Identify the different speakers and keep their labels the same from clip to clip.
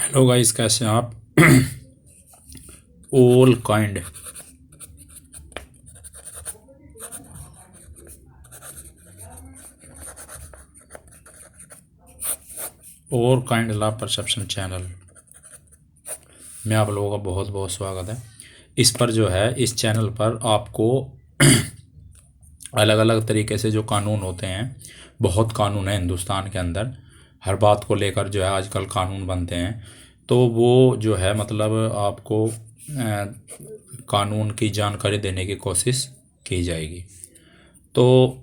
Speaker 1: Hello guys, कैसे हैं आप? ऑल काइंड और काइंड लॉ परसेप्शन चैनल में आप लोगों का बहुत बहुत स्वागत है। इस पर जो है, इस चैनल पर आपको अलग अलग तरीके से जो कानून होते हैं, बहुत कानून है हिंदुस्तान के अंदर। हर बात को लेकर जो है आजकल कानून बनते हैं। तो वो जो है मतलब आपको कानून की जानकारी देने की कोशिश की जाएगी। तो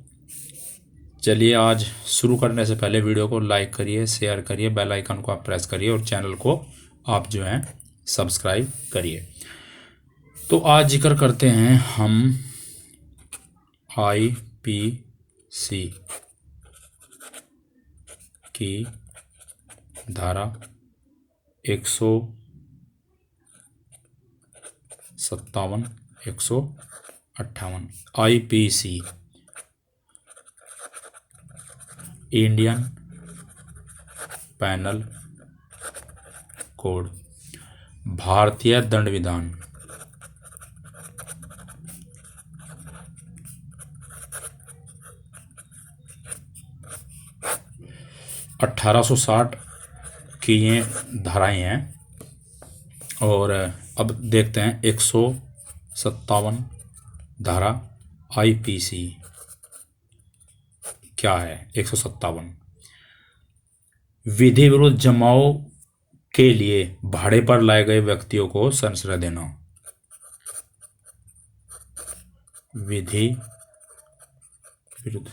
Speaker 1: चलिए, आज शुरू करने से पहले वीडियो को लाइक करिए, शेयर करिए, बेल आइकन को आप प्रेस करिए और चैनल को आप जो है सब्सक्राइब करिए। तो आज जिक्र करते हैं हम आईपीसी की धारा 157, 158। आईपीसी इंडियन पैनल कोड, भारतीय दंड विधान। 1860 की ये धाराएं हैं। और अब देखते हैं 157 धारा आईपीसी क्या है। 157, विधि विरुद्ध जमाव के लिए भाड़े पर लाए गए व्यक्तियों को संरक्षण देना। विधि विरुद्ध,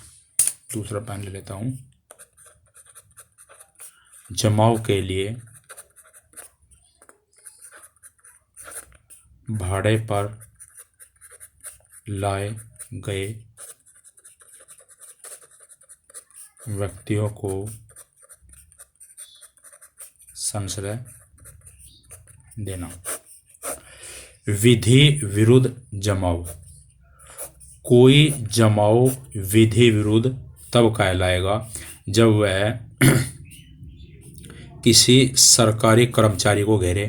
Speaker 1: दूसरा पेन ले लेता हूं। जमाव के लिए भाड़े पर लाए गए व्यक्तियों को संरक्षण देना। विधि विरुद्ध जमाव, कोई जमाव विधि विरुद्ध तब कहलाएगा जब वह किसी सरकारी कर्मचारी को घेरे,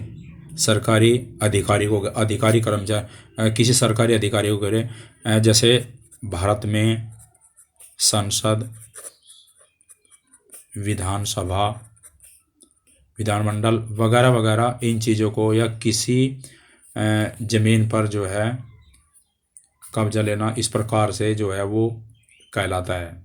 Speaker 1: सरकारी अधिकारी को, अधिकारी कर्मचारी, किसी सरकारी अधिकारी को घेरे। जैसे भारत में संसद, विधानसभा, विधानमंडल वगैरह वगैरह, इन चीज़ों को, या किसी ज़मीन पर जो है कब्जा लेना, इस प्रकार से जो है वो कहलाता है।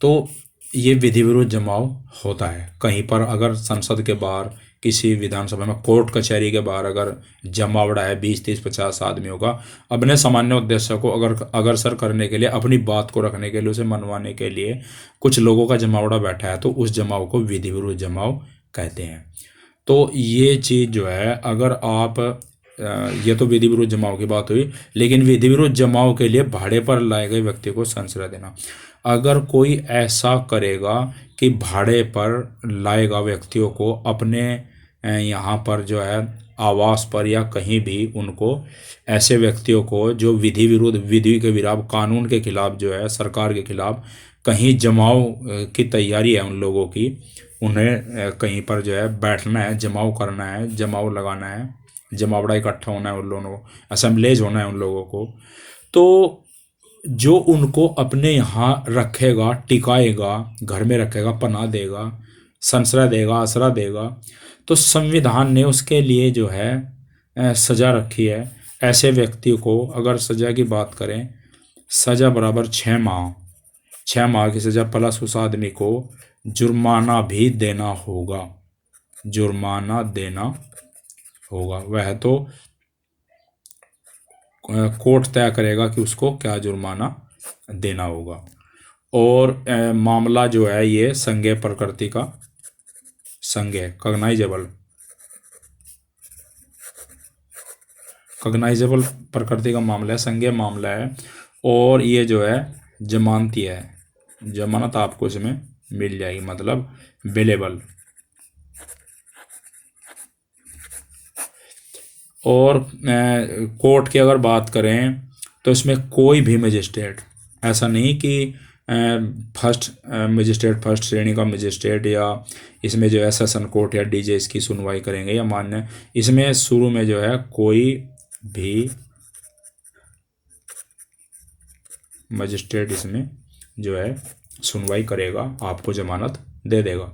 Speaker 1: तो ये विधि विरुद्ध जमाव होता है। कहीं पर अगर संसद के बाहर, किसी विधानसभा में, कोर्ट कचहरी के बाहर अगर जमावड़ा है 20, 30, 50 आदमियों का, अपने सामान्य उद्देश्य को अग्रसर करने के लिए, अपनी बात को रखने के लिए, उसे मनवाने के लिए कुछ लोगों का जमावड़ा बैठा है, तो उस जमाव को विधि विरुद्ध जमाव कहते हैं। तो ये चीज़ जो है, अगर आप ये तो विधि विरुद्ध जमाव की बात हुई, लेकिन विधि विरुद्ध जमाव के लिए भाड़े पर लाए गए व्यक्ति को संरक्षण देना। अगर कोई ऐसा करेगा कि भाड़े पर लाएगा व्यक्तियों को अपने यहाँ पर जो है आवास पर या कहीं भी, उनको, ऐसे व्यक्तियों को जो विधि विरुद्ध, विधि के विरुद्ध, कानून के खिलाफ जो है, सरकार के खिलाफ कहीं जमाव की तैयारी है उन लोगों की, उन्हें कहीं पर जो है बैठना है, जमाव करना है, जमाव लगाना है, जमावड़ा इकट्ठा होना है उन लोगों को, असेंबलेज होना है उन लोगों को, तो जो उनको अपने यहाँ रखेगा, टिकाएगा, घर में रखेगा, पनाह देगा, संरक्षण देगा, आसरा देगा, तो संविधान ने उसके लिए जो है सज़ा रखी है। ऐसे व्यक्ति को, अगर सज़ा की बात करें, सज़ा बराबर 6 माह, 6 माह की सज़ा प्लस उस आदमी को जुर्माना भी देना होगा, जुर्माना देना होगा। वह तो कोर्ट तय करेगा कि उसको क्या जुर्माना देना होगा। और मामला जो है ये संज्ञेय प्रकृति का, संज्ञेय, कॉग्नाइजेबल प्रकृति का मामला है, संज्ञेय मामला है। और ये जो है जमानती है, जमानत आपको इसमें मिल जाएगी, मतलब अवेलेबल। और कोर्ट की अगर बात करें तो इसमें कोई भी मजिस्ट्रेट, ऐसा नहीं कि फर्स्ट मजिस्ट्रेट, फर्स्ट श्रेणी का मजिस्ट्रेट, या इसमें जो है सेशन कोर्ट या डीजे इसकी सुनवाई करेंगे या मान्य। इसमें शुरू में जो है कोई भी मजिस्ट्रेट इसमें जो है सुनवाई करेगा, आपको जमानत दे देगा।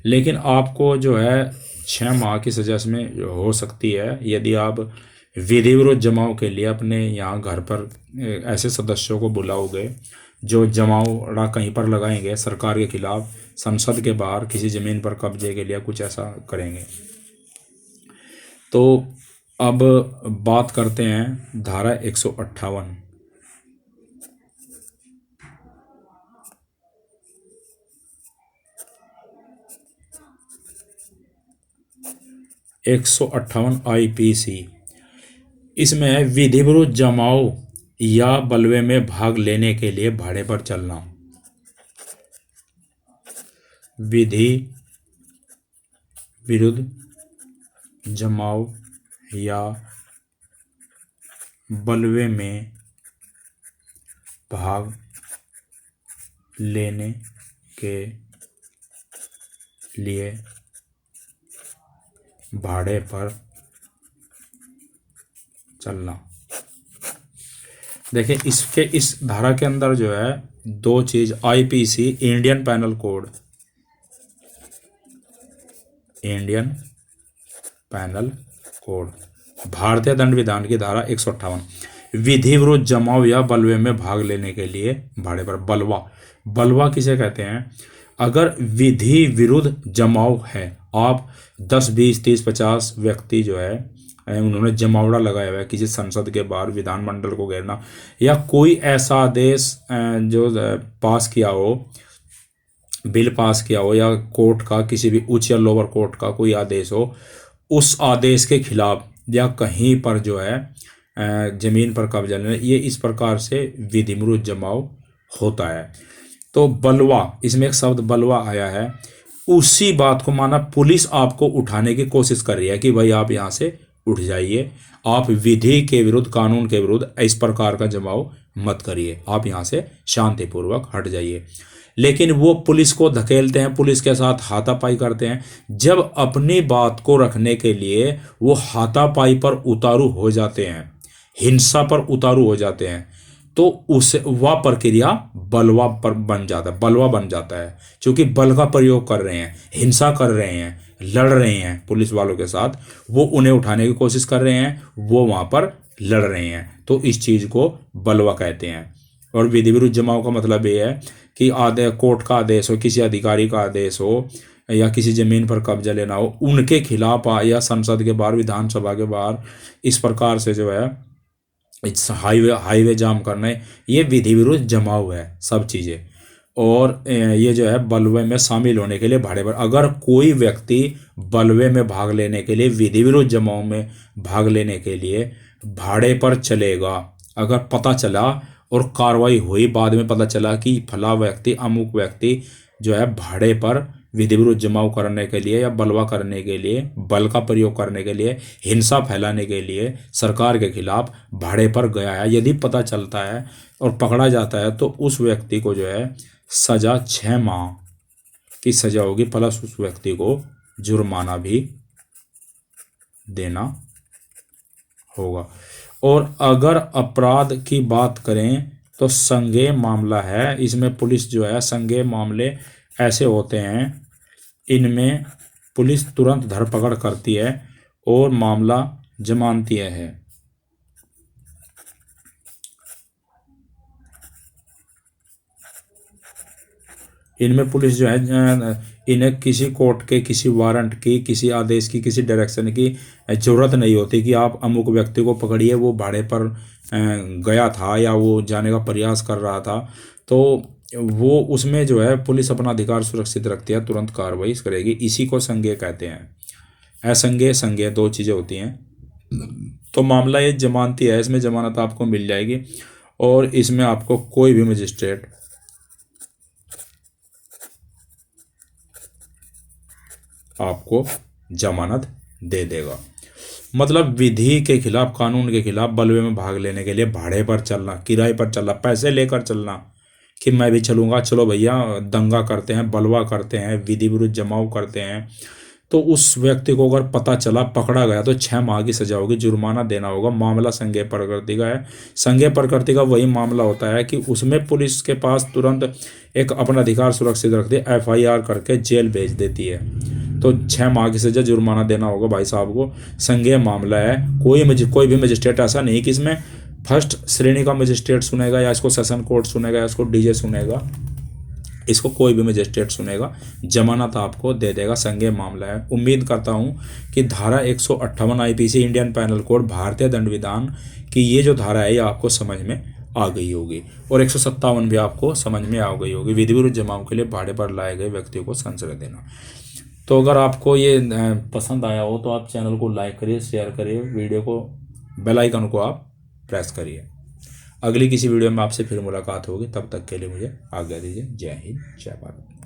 Speaker 1: लेकिन आपको जो है 6 माह की सज़ा इसमें हो सकती है यदि आप विधि विरुद्ध जमाव के लिए अपने यहाँ घर पर ऐसे सदस्यों को बुलाओगे जो जमावड़ा कहीं पर लगाएंगे सरकार के खिलाफ, संसद के बाहर किसी ज़मीन पर कब्जे के लिए कुछ ऐसा करेंगे। तो अब बात करते हैं धारा 158। 158 IPC, इसमें है विधि विरुद्ध जमाव या बलवे में भाग लेने के लिए भाड़े पर चलना। विधि विरुद्ध जमाव या बलवे में भाग लेने के लिए भाड़े पर चलना। देखिए इसके इस धारा के अंदर जो है दो चीज, IPC Indian panel code, Indian panel code, भारतीय दंड विधान की धारा 158, विधि विरुद्ध जमाव या बलवे में भाग लेने के लिए भाड़े पर। बलवा, बलवा किसे कहते हैं? अगर विधि विरुद्ध जमाव है, आप 10, 20, 30, 50 व्यक्ति जो है उन्होंने जमावड़ा लगाया हुआ है किसी संसद के बाहर, विधानमंडल को घेरना, या कोई ऐसा आदेश जो पास किया हो, बिल पास किया हो, या कोर्ट का किसी भी उच्च या लोअर कोर्ट का कोई आदेश हो, उस आदेश के खिलाफ या कहीं पर जो है जमीन पर कब्जा लेना, ये इस प्रकार से विधि विरुद्ध जमाव होता है। तो बलवा, इसमें एक शब्द बलवा आया है, उसी बात को माना पुलिस आपको उठाने की कोशिश कर रही है कि भाई आप यहाँ से उठ जाइए, आप विधि के विरुद्ध, कानून के विरुद्ध इस प्रकार का जमाव मत करिए, आप यहाँ से शांतिपूर्वक हट जाइए। लेकिन वो पुलिस को धकेलते हैं, पुलिस के साथ हाथापाई करते हैं। जब अपनी बात को रखने के लिए वो हाथापाई पर उतारू हो जाते हैं, हिंसा पर उतारू हो जाते हैं, तो उसे वह प्रक्रिया बलवा पर बन जाता है, बलवा बन जाता है। क्योंकि बल का प्रयोग कर रहे हैं, हिंसा कर रहे हैं, लड़ रहे हैं पुलिस वालों के साथ, वो उन्हें उठाने की कोशिश कर रहे हैं, वो वहाँ पर लड़ रहे हैं, तो इस चीज़ को बलवा कहते हैं। और विधि विरुद्ध जमाव का मतलब ये है कि कोर्ट का आदेश हो, किसी अधिकारी का आदेश हो, या किसी ज़मीन पर कब्जा लेना हो, उनके खिलाफ या संसद के बाहर, विधानसभा के बाहर इस प्रकार से जो है इस हाईवे जाम करना है, ये विधि विरुद्ध जमाव है सब चीज़ें। और ये जो है बलवे में शामिल होने के लिए भाड़े पर, अगर कोई व्यक्ति बलवे में भाग लेने के लिए, विधि विरुद्ध जमाव में भाग लेने के लिए भाड़े पर चलेगा, अगर पता चला और कार्रवाई हुई, बाद में पता चला कि फला व्यक्ति, अमुक व्यक्ति जो है भाड़े पर विधि विरुद्ध जमाव करने के लिए या बलवा करने के लिए, बल का प्रयोग करने के लिए, हिंसा फैलाने के लिए सरकार के खिलाफ भाड़े पर गया है, यदि पता चलता है और पकड़ा जाता है, तो उस व्यक्ति को जो है सज़ा 6 माह की सज़ा होगी, प्लस उस व्यक्ति को जुर्माना भी देना होगा। और अगर अपराध की बात करें तो संज्ञेय मामला है, इसमें पुलिस जो है, संज्ञेय मामले ऐसे होते हैं, इनमें पुलिस तुरंत धरपकड़ करती है और मामला जमानती है। इनमें पुलिस जो है, इन्हें किसी कोर्ट के, किसी वारंट की, किसी आदेश की, किसी डायरेक्शन की ज़रूरत नहीं होती कि आप अमुक व्यक्ति को पकड़िए, वो भाड़े पर गया था या वो जाने का प्रयास कर रहा था, तो वो उसमें जो है पुलिस अपना अधिकार सुरक्षित रखती है, तुरंत कार्रवाई करेगी। इसी को संज्ञेय कहते हैं। असंज्ञेय, संज्ञेय 2 चीज़ें होती हैं। तो मामला ये जमानती है, इसमें जमानत आपको मिल जाएगी और इसमें आपको कोई भी मजिस्ट्रेट आपको जमानत दे देगा। मतलब विधि के खिलाफ, कानून के खिलाफ बलवे में भाग लेने के लिए भाड़े पर चलना, किराए पर चलना, पैसे लेकर चलना कि मैं भी चलूँगा, चलो भैया दंगा करते हैं, बलवा करते हैं, विधि विरुद्ध जमाव करते हैं, तो उस व्यक्ति को अगर पता चला, पकड़ा गया, तो 6 माह की सजा होगी, जुर्माना देना होगा। मामला संज्ञेय प्रकृति का है। संज्ञेय प्रकृति का वही मामला होता है कि उसमें पुलिस के पास तुरंत एक अपना अधिकार सुरक्षित रखती है, एफआईआर करके जेल भेज देती है। तो 6 माह की सजा, जुर्माना देना होगा भाई साहब को। संज्ञेय मामला है। कोई भी मजिस्ट्रेट ऐसा नहीं कि इसमें फर्स्ट श्रेणी का मजिस्ट्रेट सुनेगा, या इसको सेशन कोर्ट सुनेगा, या इसको डीजे सुनेगा, इसको कोई भी मजिस्ट्रेट सुनेगा, जमानत आपको दे देगा। संज्ञेय मामला है। उम्मीद करता हूं कि धारा 158 आईपीसी इंडियन पैनल कोड भारतीय दंड विधान की ये जो धारा है ये आपको समझ में आ गई होगी, और 157 भी आपको समझ में आ गई होगी। विधि विरुद्ध जमाव के लिए भाड़े पर लाए गए व्यक्तियों को संरक्षण देना। तो अगर आपको ये पसंद आया हो तो आप चैनल को लाइक करिए, शेयर करिए, वीडियो को बेल आइकन को आप प्रेस करिए। अगली किसी वीडियो में आपसे फिर मुलाकात होगी, तब तक के लिए मुझे आज्ञा दीजिए। जय हिंद, जय भारत।